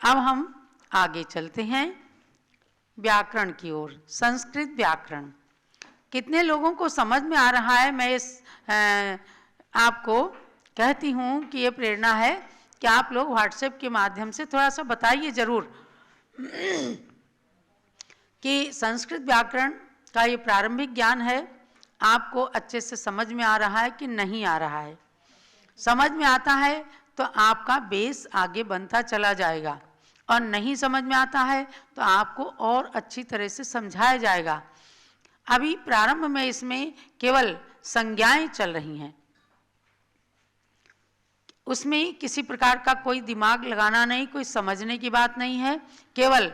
अब हम आगे चलते हैं व्याकरण की ओर। संस्कृत व्याकरण कितने लोगों को समझ में आ रहा है, मैं आपको कहती हूँ कि ये प्रेरणा है कि आप लोग व्हाट्सएप के माध्यम से थोड़ा सा बताइए जरूर कि संस्कृत व्याकरण का ये प्रारंभिक ज्ञान है, आपको अच्छे से समझ में आ रहा है कि नहीं आ रहा है। समझ में आता है तो आपका बेस आगे बनता चला जाएगा, और नहीं समझ में आता है तो आपको और अच्छी तरह से समझाया जाएगा। अभी प्रारंभ में इसमें केवल संज्ञाएं चल रही हैं, उसमें किसी प्रकार का कोई दिमाग लगाना नहीं, कोई समझने की बात नहीं है, केवल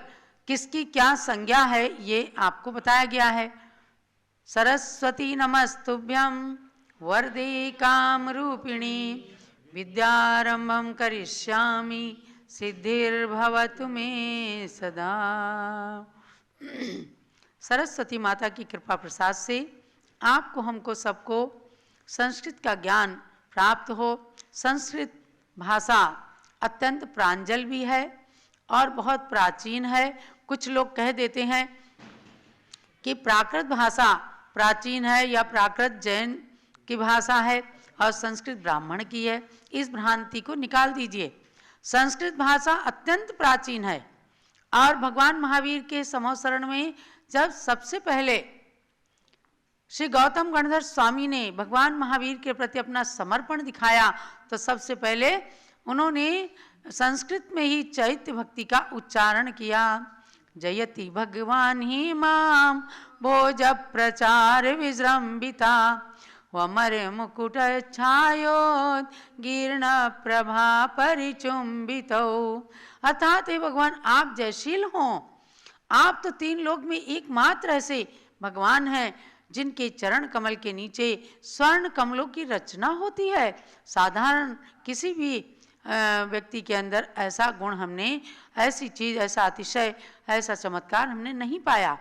किसकी क्या संज्ञा है ये आपको बताया गया है। सरस्वती नमस्तुभ्यं वरदे कामरूपिणी विद्यारंभं करिष्यामि सिद्धिर्भवतु मे सदा। सरस्वती माता की कृपा प्रसाद से आपको हमको सबको संस्कृत का ज्ञान प्राप्त हो। संस्कृत भाषा अत्यंत प्रांजल भी है और बहुत प्राचीन है। कुछ लोग कह देते हैं कि प्राकृत भाषा प्राचीन है या प्राकृत जैन की भाषा है और संस्कृत ब्राह्मण की है। इस भ्रांति को निकाल दीजिए। संस्कृत भाषा अत्यंत प्राचीन है और भगवान महावीर के समोसरण में जब सबसे पहले श्री गौतम गणधर स्वामी ने भगवान महावीर के प्रति अपना समर्पण दिखाया तो सबसे पहले उन्होंने संस्कृत में ही चैत्य भक्ति का उच्चारण किया। जयति भगवान ही माम भोज प्रचार विजृंभिता वमर मुकुट छायोद गिर्ण प्रभा परिचुंबितो। अर्थात हे भगवान आप जयशील हों, आप तो तीन लोक में एकमात्र ऐसे भगवान हैं जिनके चरण कमल के नीचे स्वर्ण कमलों की रचना होती है। साधारण किसी भी व्यक्ति के अंदर ऐसा गुण हमने, ऐसी चीज, ऐसा अतिशय, ऐसा चमत्कार हमने नहीं पाया।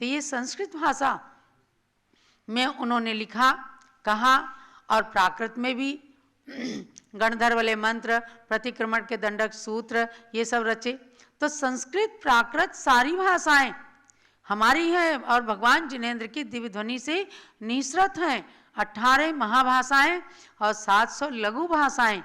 तो ये संस्कृत भाषा में उन्होंने लिखा, कहा और प्राकृत में भी गणधर वाले मंत्र, प्रतिक्रमण के दंडक सूत्र, ये सब रचे। तो संस्कृत प्राकृत सारी भाषाएं हमारी हैं और भगवान जिनेन्द्र की दिव्य ध्वनि से निःसृत हैं। 18 महाभाषाएं और 700 लघु भाषाएं,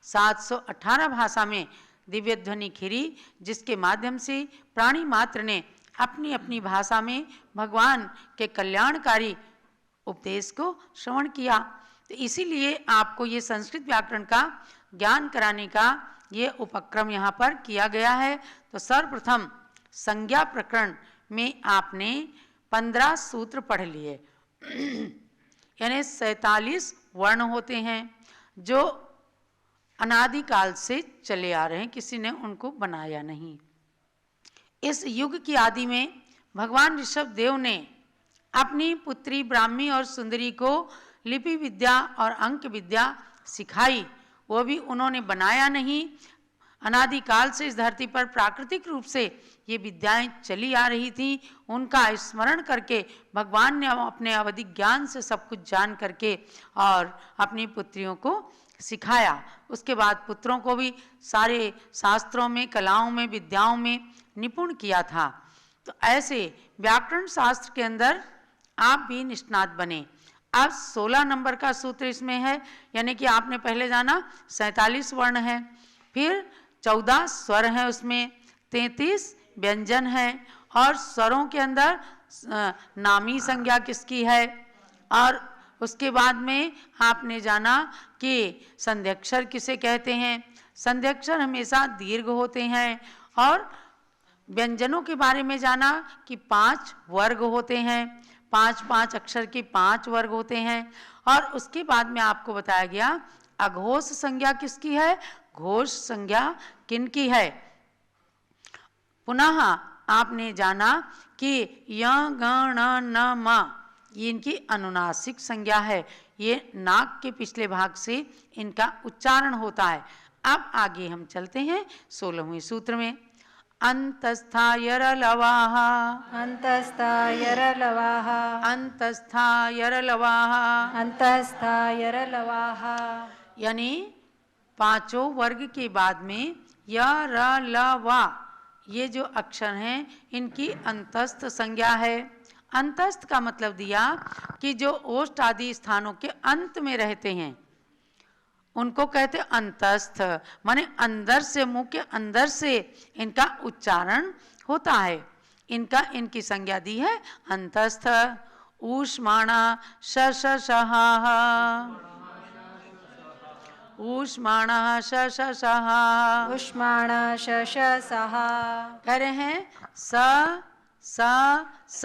718 भाषा में दिव्य ध्वनि खिरी, जिसके माध्यम से प्राणी मात्र ने अपनी अपनी भाषा में भगवान के कल्याणकारी उपदेश को श्रवण किया। तो इसीलिए आपको ये संस्कृत व्याकरण का ज्ञान कराने का ये उपक्रम यहाँ पर किया गया है। तो सर्वप्रथम संज्ञा प्रकरण में आपने 15 सूत्र पढ़ लिए, यानी 47 वर्ण होते हैं जो अनादिकाल से चले आ रहे हैं, किसी ने उनको बनाया नहीं। इस युग की आदि में भगवान ऋषभ देव ने अपनी पुत्री ब्राह्मी और सुंदरी को लिपि विद्या और अंक विद्या सिखाई, वो भी उन्होंने बनाया नहीं। अनादिकाल से इस धरती पर प्राकृतिक रूप से ये विद्याएं चली आ रही थी, उनका स्मरण करके भगवान ने अपने अवधि ज्ञान से सब कुछ जान करके और अपनी पुत्रियों को सिखाया। उसके बाद पुत्रों को भी सारे शास्त्रों में, कलाओं में, विद्याओं में निपुण किया था। तो ऐसे व्याकरण शास्त्र के अंदर आप भी निष्णात बने। अब 16 नंबर का सूत्र इसमें है, यानी कि आपने पहले जाना 47 वर्ण है, फिर 14 स्वर हैं, उसमें 33 व्यंजन हैं, और स्वरों के अंदर नामी संज्ञा किसकी है। और उसके बाद में आपने जाना कि संध्यक्षर किसे कहते हैं। संध्यक्षर हमेशा दीर्घ होते हैं। और व्यंजनों के बारे में जाना कि 5 वर्ग होते हैं, 5-5 अक्षर के 5 वर्ग होते हैं। और उसके बाद में आपको बताया गया अघोष संज्ञा किसकी है, घोष संज्ञा किनकी है। पुनः आपने जाना कि य गण न म ये इनकी अनुनासिक संज्ञा है, ये नाक के पिछले भाग से इनका उच्चारण होता है। अब आगे हम चलते हैं 16वें सूत्र में। अंतस्थायरलवाः अंतस्थायरलवाः अंतस्थायरलवाः अंतस्थायरलवाः, यानी 5 वर्ग के बाद में य र ल व ये जो अक्षर हैं इनकी अंतस्थ संज्ञा है। अंतस्थ का मतलब दिया कि जो ओष्ठ आदि स्थानों के अंत में रहते हैं उनको कहते अंतस्थ, माने अंदर से, मुंह के अंदर से इनका उच्चारण होता है। इनकी संज्ञा दी है अंतस्थ। ऊष्माणा श श शः, ऊष्माणः श श शः, उष्माण श श सः। कह रहे हैं स स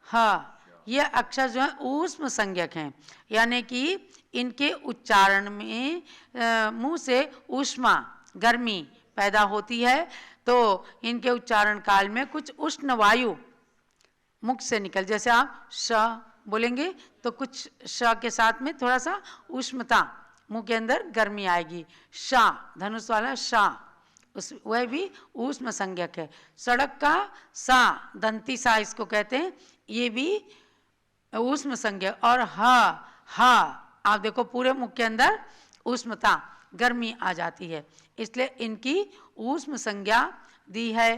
ह, ये अक्षर जो है ऊष्म संज्ञक हैं, यानी कि इनके उच्चारण में मुंह से ऊष्मा, गर्मी पैदा होती है, तो इनके उच्चारण काल में कुछ उष्ण वायु मुख से निकल, जैसे आप श बोलेंगे तो कुछ श के साथ में थोड़ा सा उष्णता, मुंह के अंदर गर्मी आएगी। शा, धनुष वाला शा, उस वह भी ऊष्म संज्ञक है। सड़क का सा, दंती सा इसको कहते हैं, ये भी ऊष्म संज्ञक। और हा, आप देखो पूरे मुख के अंदर ऊष्मता, गर्मी आ जाती है, इसलिए इनकी ऊष्म संज्ञा दी है।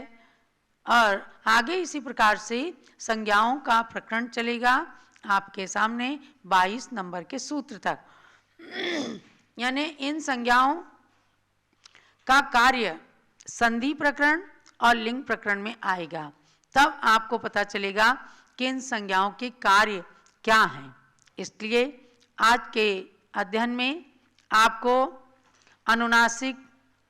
और आगे इसी प्रकार से संज्ञाओं का प्रकरण चलेगा आपके सामने 22 नंबर के सूत्र तक। यानी इन संज्ञाओं का कार्य संधि प्रकरण और लिंग प्रकरण में आएगा, तब आपको पता चलेगा कि इन संज्ञाओं के कार्य क्या हैं। इसलिए आज के अध्ययन में आपको अनुनासिक,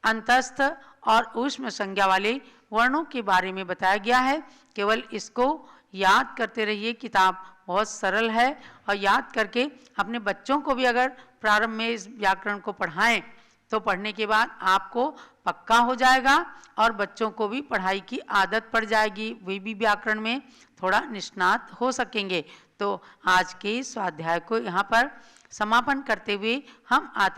अंतस्थ और ऊष्म संज्ञा वाले वर्णों के बारे में बताया गया है। केवल इसको याद करते रहिए, किताब बहुत सरल है, और याद करके अपने बच्चों को भी अगर प्रारंभ में इस व्याकरण को पढ़ाएं तो पढ़ने के बाद आपको पक्का हो जाएगा और बच्चों को भी पढ़ाई की आदत पड़ जाएगी, वे भी व्याकरण में थोड़ा निष्णात हो सकेंगे। तो आज के स्वाध्याय को यहाँ पर समापन करते हुए हम आते